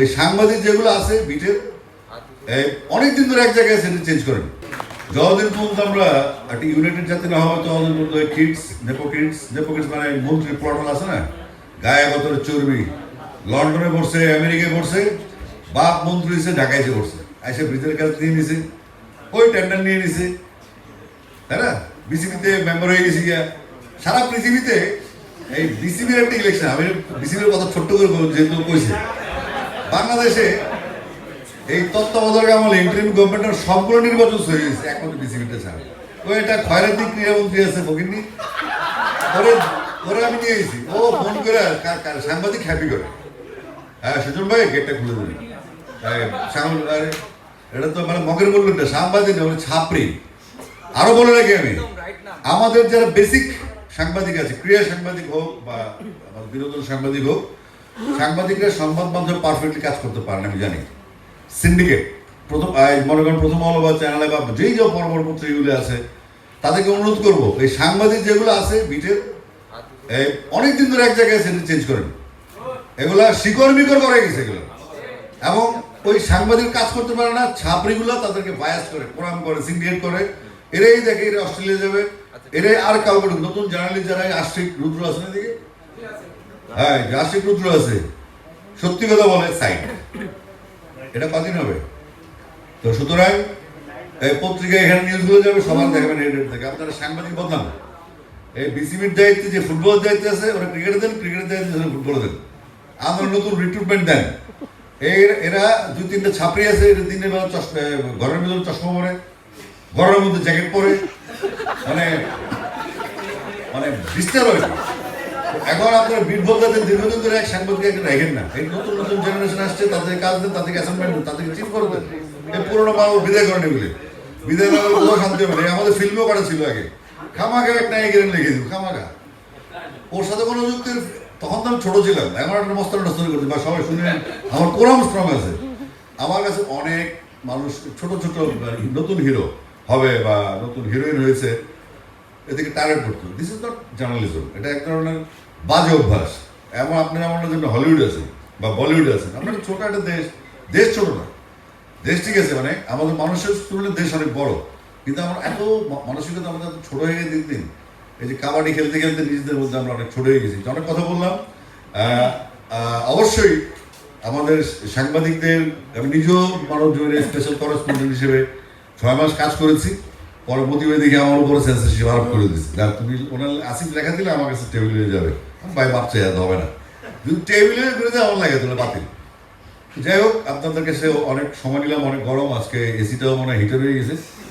এই সাংবাদিক যেগুলো আছে বিটের অনেকদিন ধরে এক জায়গায় সেটা চেঞ্জ করেন। যতদিন পর্যন্ত আমরা একটা ইউনাইটেড জাতি না হবে ততদিন পর্যন্ত নেপো কিডস মানে মন্ত্রী প্লটল আছে না, গায়ে গতরে চর্বি, লন্ডনে পড়ছে, আমেরিকায় পড়ছে, বাপ মন্ত্রী হিসেবে ঢাকাইছে পড়ছে, এসে ব্রিজের কাজ নিয়ে নিছে, ওই টেন্ডার নিয়ে নিছে, তাই না? বিসিবিতে মেম্বার হয়ে গেছি গিয়া। সারা পৃথিবীতে এই বিসিবির একটা ইলেকশন, আমি বিসিবির কথা ছোট্ট করে যেহেতু কইছে, বাংলাদেশে এই তত্ত্বাবধায়ক আমলে ইন্টারিম গভর্নমেন্টের সবগুলো নির্বাচন হয়ে গেছে, একমাত্র বিসিবিটা ছাড়া। ও এটা খয়রাতি ক্রীড়ামন্ত্রী আছে ফকিরনি, ওরে আমি নিয়ে গেছি, ও ফোন করে সাংবাদিক হ্যাপি করে, হ্যাঁ সুজন ভাই গেটটা খুলে দেবেন, এটা তো মানে মগের বললেন না, সাংবাদিক ছাপড়ি। আরো বলে রাখি আমি, আমাদের যারা বেসিক সাংবাদিক আছে, ক্রীড়া সাংবাদিক হোক বা বিনোদন সাংবাদিক হোক, সাংবাদিকরা সংবাদ মাধ্যমে পারফেক্টলি কাজ করতে পারেন আমি জানি। সিন্ডিকেট মনে করেন প্রথম আলো বা চ্যানেলে বা যেই যে বড় বড় পত্রিকাগুলো আছে, তাদেরকে অনুরোধ করবো এই সাংবাদিক যেগুলো আছে বিটের অনেকদিন ধরে এক জায়গায় সেটা চেঞ্জ করেন। এগুলা শিকড় মিকড় করে গেছে এগুলো, এবং ওই সাংবাদিক কাজ করতে পারে না, ছাপড়িগুলো তাদেরকে বায়াস করে, কোরআন করে, সিন্ডিকেট করে, এরাই দেখে এরা অস্ট্রেলিয়া যাবে, এরাই আর কাউকে নতুন জার্নালিস্ট যারা আশ্রিক রুদ্র আছে না দিকে, হ্যাঁ আশ্রিক রুদ্র আছে, সত্যি কথা বলে সাইড, এটা কদিন হবে। তো সুতরাং এই পত্রিকায় এখানে নিউজগুলো যাবে, সবার দেখাবেন হেড থেকে। আপনারা সাংবাদিক বদলান, এই বিসিবির দায়িত্বে যে ফুটবলের দায়িত্বে আছে ওরা ক্রিকেটে দেন, ক্রিকেটের দায়িত্বে ফুটবলে দেন, আপনারা নতুন রিক্রুটমেন্ট দেন। এরা দুই তিনটা ছাপড়ি আছে, দিনের বেলা ঘরের ভিতরে চশমা পরে, ঘরের মধ্যে জ্যাকেট পরে, মানে মানে বিস্তার হয়েছে। এখন আপনার বিটবল যাদের দীর্ঘদিন ধরে এক সাংবাদিক একজন রাখেন না, এই নতুন নতুন জেনারেশন আসছে, তাদের কাজ দেন, তাদেরকে অ্যাসাইনমেন্ট দেন, তাদেরকে চিন্তা করে দেন। এই পুরোনো মানুষ বিদায় করেন, এগুলি বিদায় না করলে কোথাও শান্তি হবে না। আমাদের ফিল্মও করা ছিল আগে, খামাখা একটা এগেরেন লিখে দিব, খামাখা ওর সাথে কোনো যুক্তির, তখন তো আমি ছোট ছিলাম, এখন একটা মস্তান টস্তানি করছি বা সবাই শুনে আমার কোরাম স্ট্রং আছে। আমার কাছে অনেক মানুষ ছোট ছোট নতুন হিরো হবে বা নতুন হিরোইন হয়েছে, এদিকে টার্গেট করতো। দিস ইজ নট জার্নালিজম, এটা এক ধরনের বাজে অভ্যাস। এমন আপনার এমন জন্য হলিউড আছে বা বলিউড আছে, আমরা ছোট একটা দেশ, দেশ ছোট না, দেশ ঠিক আছে, মানে আমাদের মানুষের তুলনায় দেশ অনেক বড়, কিন্তু আমরা এত মানসিকতা আমাদের ছোট হয়ে গেছে দিন দিন। এই যে কাবাডি খেলতে খেলতে নিজেদের মধ্যে আমরা অনেক ছোট হয়ে গেছি। অনেক কথা বললাম। অবশ্যই আমাদের সাংবাদিকদের, আমি নিজেও মানব জীবনের স্পেশাল করেসপন্ডেন্ট হিসেবে 6 মাস কাজ করেছি। পরে প্রতিবেদী দেখে আমার উপরে সেন্সরশিপ আরোপ করে দিচ্ছি, তুমি ওনার আসিফ লেখা দিলে আমার কাছে টেবিলে হয়ে যাবে, ভাই বাচ্চা যেতে হবে না, কিন্তু টেবিলের বিরুদ্ধে আমার লাগে তোলে বাতিল। যাই হোক, আপনাদের কাছে অনেক সময় নিলাম, অনেক গরম আজকে, এসিটাও মনে হয় হিটার হয়ে গেছে।